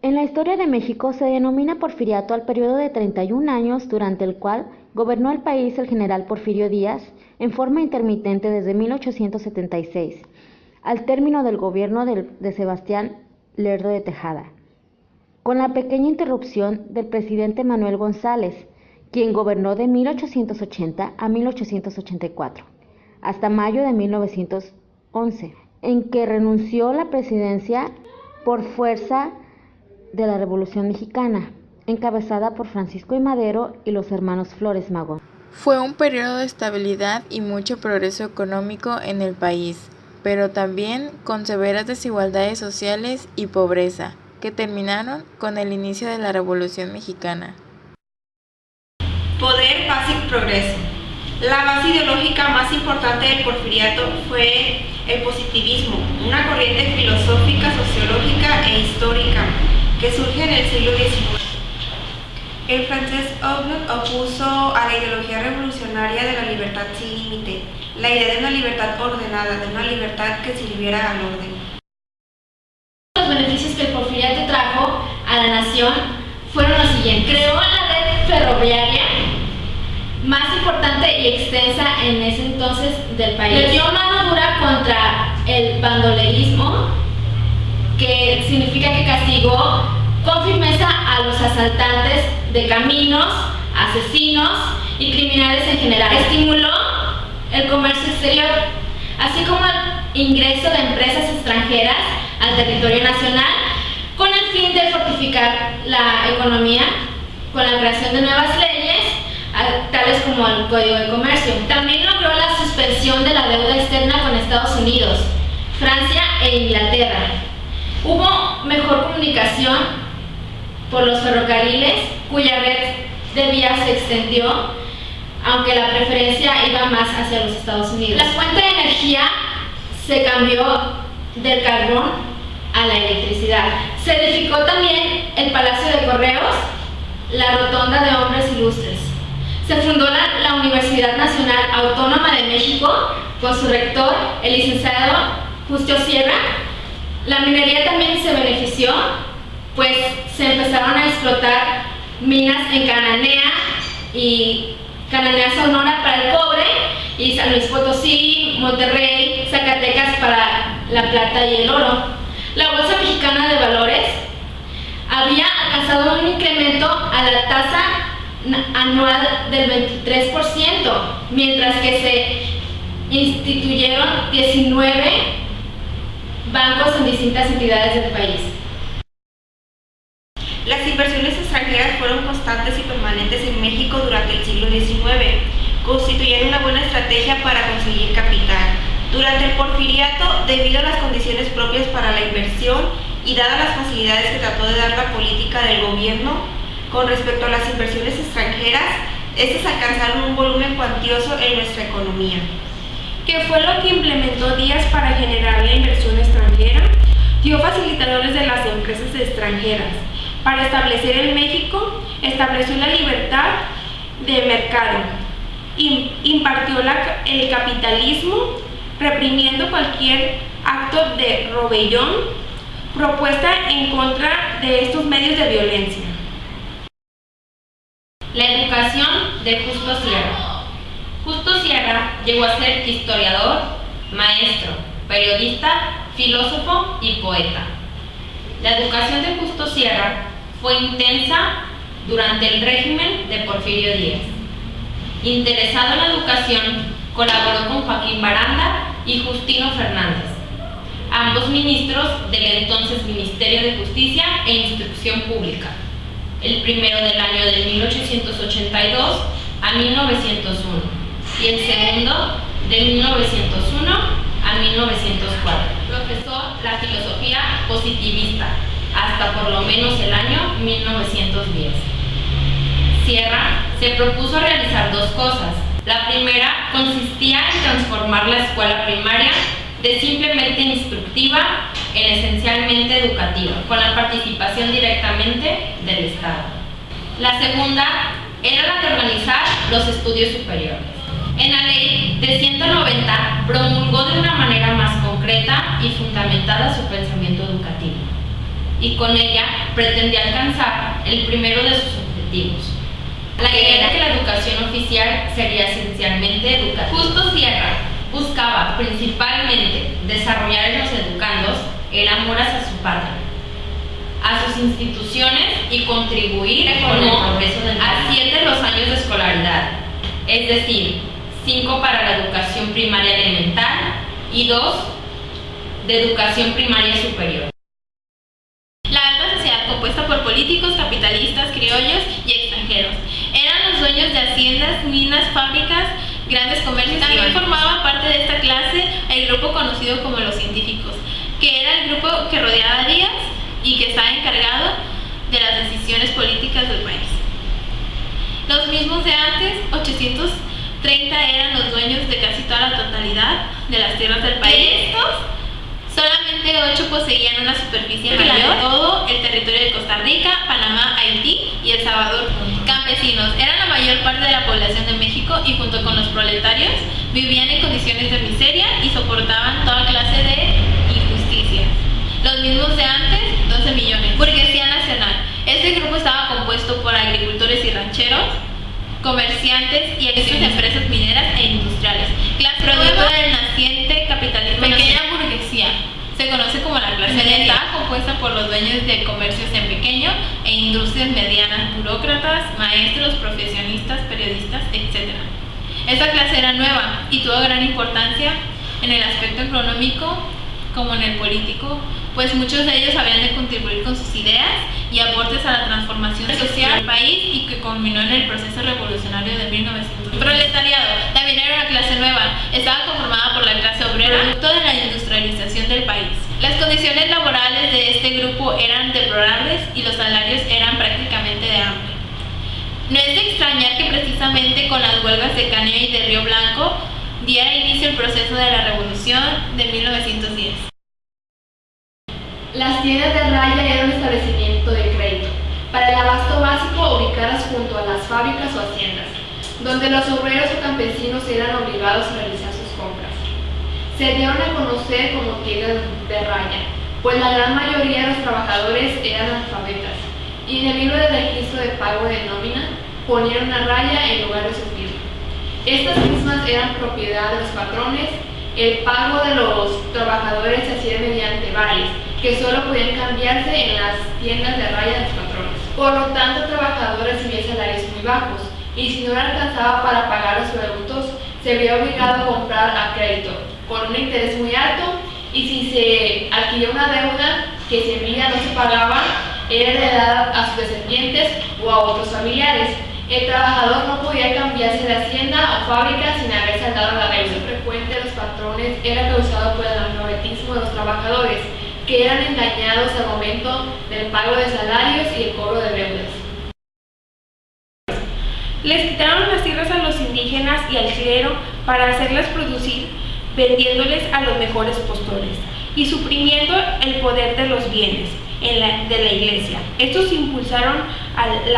En la historia de México se denomina porfiriato al periodo de 31 años durante el cual gobernó el país el general Porfirio Díaz en forma intermitente desde 1876, al término del gobierno de Sebastián Lerdo de Tejada, con la pequeña interrupción del presidente Manuel González, quien gobernó de 1880 a 1884, hasta mayo de 1911, en que renunció la presidencia por fuerza de la Revolución Mexicana, encabezada por Francisco I. Madero y los hermanos Flores Magón. Fue un periodo de estabilidad y mucho progreso económico en el país, pero también con severas desigualdades sociales y pobreza, que terminaron con el inicio de la Revolución Mexicana. Poder, paz y progreso. La base ideológica más importante del porfiriato fue el positivismo, una corriente filosófica, sociológica e histórica que surge en el siglo XIX. El francés Oudot opuso a la ideología revolucionaria de la libertad sin límite, la idea de una libertad ordenada, de una libertad que sirviera al orden. Los beneficios que el porfiriato trajo a la nación fueron los siguientes. Creó la red ferroviaria más importante y extensa en ese entonces del país. Le dio mano dura contra el bandolerismo, que significa que castigó con firmeza a los asaltantes de caminos, asesinos y criminales en general. Estimuló el comercio exterior, así como el ingreso de empresas extranjeras al territorio nacional, con el fin de fortificar la economía con la creación de nuevas leyes, tales como el Código de Comercio. También logró la suspensión de la deuda externa con Estados Unidos, Francia e Inglaterra. Hubo mejor comunicación por los ferrocarriles, cuya red de vías se extendió, aunque la preferencia iba más hacia los Estados Unidos. La fuente de energía se cambió del carbón a la electricidad. Se edificó también el Palacio de Correos, la Rotonda de Hombres Ilustres. Se fundó la Universidad Nacional Autónoma de México con su rector, el licenciado Justo Sierra. La minería también se benefició, pues se empezaron a explotar minas en Cananea y Cananea Sonora para el cobre, y San Luis Potosí, Monterrey, Zacatecas para la plata y el oro. La Bolsa Mexicana de Valores había alcanzado un incremento a la tasa anual del 23%, mientras que se instituyeron 19 bancos en distintas entidades del país. Las inversiones extranjeras fueron constantes y permanentes en México durante el siglo XIX, constituyeron una buena estrategia para conseguir capital. Durante el porfiriato, debido a las condiciones propias para la inversión y dadas las facilidades que trató de dar la política del gobierno con respecto a las inversiones extranjeras, estas alcanzaron un volumen cuantioso en nuestra economía. ¿Qué fue lo que implementó Díaz para generar la inversión extranjera? Dio facilitadores de las empresas extranjeras. Para establecer en México, estableció la libertad de mercado. Impartió el capitalismo, reprimiendo cualquier acto de rebelión propuesta en contra de estos medios de violencia. La educación de Justo Sierra. Justo Sierra llegó a ser historiador, maestro, periodista, filósofo y poeta. La educación de Justo Sierra fue intensa durante el régimen de Porfirio Díaz. Interesado en la educación, colaboró con Joaquín Baranda y Justino Fernández, ambos ministros del entonces Ministerio de Justicia e Instrucción Pública, el primero del año de 1882 a 1901 y el segundo de 1901 a 1904. Profesó la filosofía positivista hasta por lo menos el año 1910. Sierra se propuso realizar dos cosas. La primera consistía en transformar la escuela primaria de simplemente instructiva en esencialmente educativa, con la participación directamente del Estado. La segunda era la de organizar los estudios superiores. En la ley de 190 promulgó de una manera más concreta y fundamentada su pensamiento educativo. y con ella pretendía alcanzar el primero de sus objetivos. La idea era que la educación oficial sería esencialmente educativa. Justo Sierra buscaba principalmente desarrollar en los educandos el amor hacia su patria, a sus instituciones y contribuir con el progreso del país. A 7 los años de escolaridad, es decir, 5 para la educación primaria elemental y 2 de educación primaria superior. La alta sociedad, compuesta por políticos, capitalistas, criollos y extranjeros, eran los dueños de haciendas, minas, fábricas, grandes comercios. También formaba parte de esta clase el grupo conocido como los científicos, que era el grupo que rodeaba a Díaz y que estaba encargado de las decisiones políticas del país. Los mismos de antes, 830, eran los dueños de casi toda la totalidad de las tierras del país. De estos, solamente 8 poseían una superficie mayor, todo el territorio de Costa Rica, Panamá, Haití y El Salvador. Campesinos eran la mayor parte de la población de México y junto con los proletarios vivían en condiciones de miseria y soportaban toda clase de injusticias. Los mismos de antes, 12 millones. Burguesía nacional. Este grupo estaba compuesto por agricultores y rancheros, comerciantes y empresas mineras e industriales. Clase productora del naciente capitalismo. Pequeña burguesía. Se conoce como la clase media. Estaba compuesta por los dueños de comercios en pequeño e industrias medianas, burócratas, maestros, profesionistas, periodistas, etc. Esta clase era nueva y tuvo gran importancia en el aspecto económico como en el político, pues muchos de ellos habían de contribuir con sus ideas y aportes a la transformación social del país y que culminó en el proceso revolucionario de 1900. Proletariado también era una clase nueva, estaba conformada por la clase obrera, producto de la industrialización del país. Las condiciones laborales de este grupo eran deplorables y los salarios eran prácticamente de hambre. No es de extrañar que precisamente con las huelgas de Canea y de Río Blanco diera inicio el proceso de la revolución de 1910. Las tiendas de raya eran un establecimiento de crédito para el abasto básico ubicadas junto a las fábricas o haciendas, donde los obreros o campesinos eran obligados a realizar sus compras. Se dieron a conocer como tiendas de raya, pues la gran mayoría de los trabajadores eran analfabetas, y en el libro de registro de pago de nómina ponían una raya en lugar de su firma. Estas mismas eran propiedad de los patrones. El pago de los trabajadores se hacía mediante vales, que solo podían cambiarse en las tiendas de raya de los patrones. Por lo tanto, el trabajador recibía salarios muy bajos, y si no le alcanzaba para pagar los productos, se veía obligado a comprar a crédito, con un interés muy alto, y si se adquiría una deuda que si en vida no se pagaba, era heredada a sus descendientes o a otros familiares. El trabajador no podía cambiarse de hacienda o fábrica sin haber saldado la deuda. El uso frecuente de los patrones era causado por el analfabetismo de los trabajadores, que eran engañados al momento del pago de salarios y el cobro de deudas. Les quitaron las tierras a los indígenas y al clero para hacerlas producir, vendiéndoles a los mejores postores y suprimiendo el poder de los bienes de la iglesia. Estos impulsaron al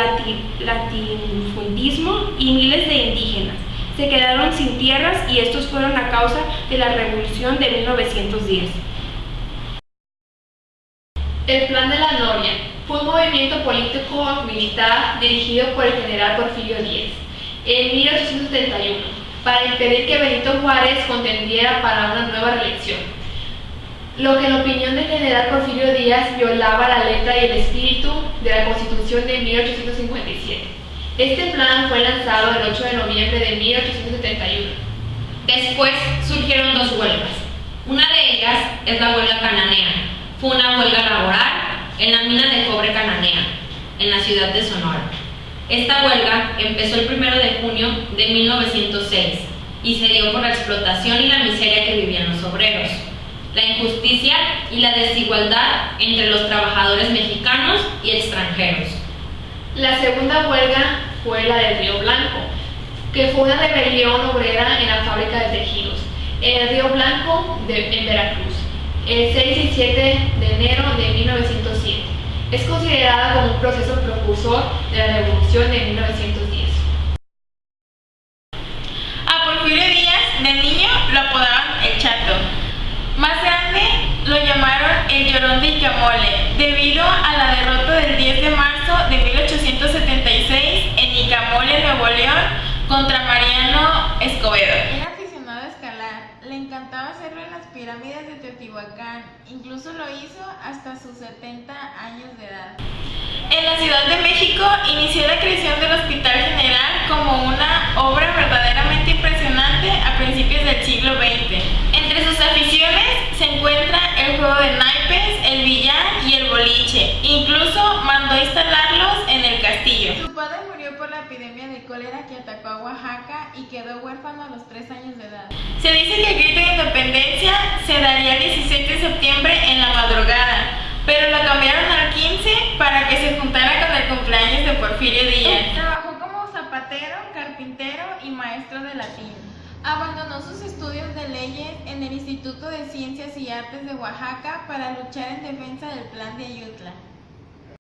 latifundismo y miles de indígenas se quedaron sin tierras y estos fueron la causa de la revolución de 1910. El Plan de la Noria fue un movimiento político-militar dirigido por el general Porfirio Díaz en 1871 para impedir que Benito Juárez contendiera para una nueva reelección, lo que en la opinión del general Porfirio Díaz violaba la letra y el espíritu de la Constitución de 1857. Este plan fue lanzado el 8 de noviembre de 1871. Después surgieron 2 huelgas. Una de ellas es la huelga cananea. Fue una huelga laboral en la mina de cobre Cananea, en la ciudad de Sonora. Esta huelga empezó el 1 de junio de 1906 y se dio por la explotación y la miseria que vivían los obreros, la injusticia y la desigualdad entre los trabajadores mexicanos y extranjeros. La segunda huelga fue la del Río Blanco, que fue una rebelión obrera en la fábrica de tejidos en el Río Blanco en Veracruz, el 6 y 7 de enero de 1907. Es considerada como un proceso precursor de la Revolución de 1910. A Porfirio Díaz, de niño, lo apodaban el Chato. Más grande, lo llamaron El Llorón de Icamole, debido a la derrota del 10 de marzo de 1876 en Icamole, Nuevo León, contra Mariano Escobedo. Era aficionado a escalar, le encantaba hacerlo en las pirámides de Teotihuacán, incluso lo hizo hasta sus 70 años de edad. En la Ciudad de México inició la creación del Hospital General como una obra verdaderamente impresionante a principios del siglo XX. Entre sus aficiones se encuentra el juego de naipes, el billar y el boliche. Incluso mandó instalarlos en el castillo. Su padre murió por la epidemia de cólera que atacó a Oaxaca y quedó huérfano a los 3 años de edad. Se dice que el grito de independencia se daría el 16 de septiembre en la madrugada, pero lo cambiaron al 15 para que se juntara con el cumpleaños de Porfirio Díaz. Trabajó como zapatero, carpintero y maestro de latín. Abandonó sus estudios de leyes en el Instituto de Ciencias y Artes de Oaxaca para luchar en defensa del Plan de Ayutla.